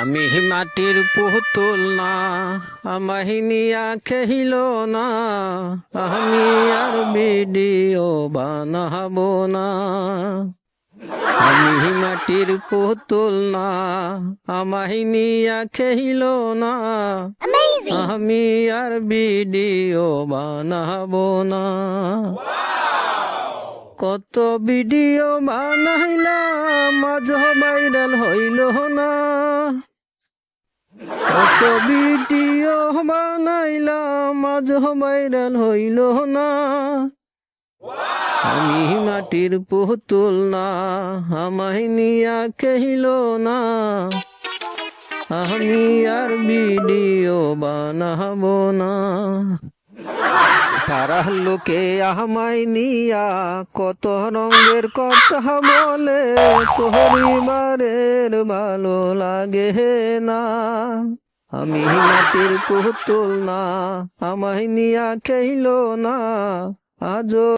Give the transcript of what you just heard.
আমি মাটির পুতুল না, আমায় নিয়া খেহিল না, আমি আর ভিডিও বানাবো না। আমি মাটির পুতুল না, আমায় নিয়া খেহিল না, আমি আর ভিডিও বানাবো না। কত ভিডিও বানাইলাম আজ ভাইরাল হইল না, কত ভিডিও বানাইলাম আজ ভাইরাল হইল না। আমি মাটির পুতুল না, আমায় নিয়া খেহিল না, আমি আর ভিডিও বানাবো না। পাড়ার লোকে আমায় নিয়া কত রঙের কথা বলে, পরিবারের ভালো লাগে না। আমি মাটির পুতুল না, আমায় নিয়া খেইল না, আজও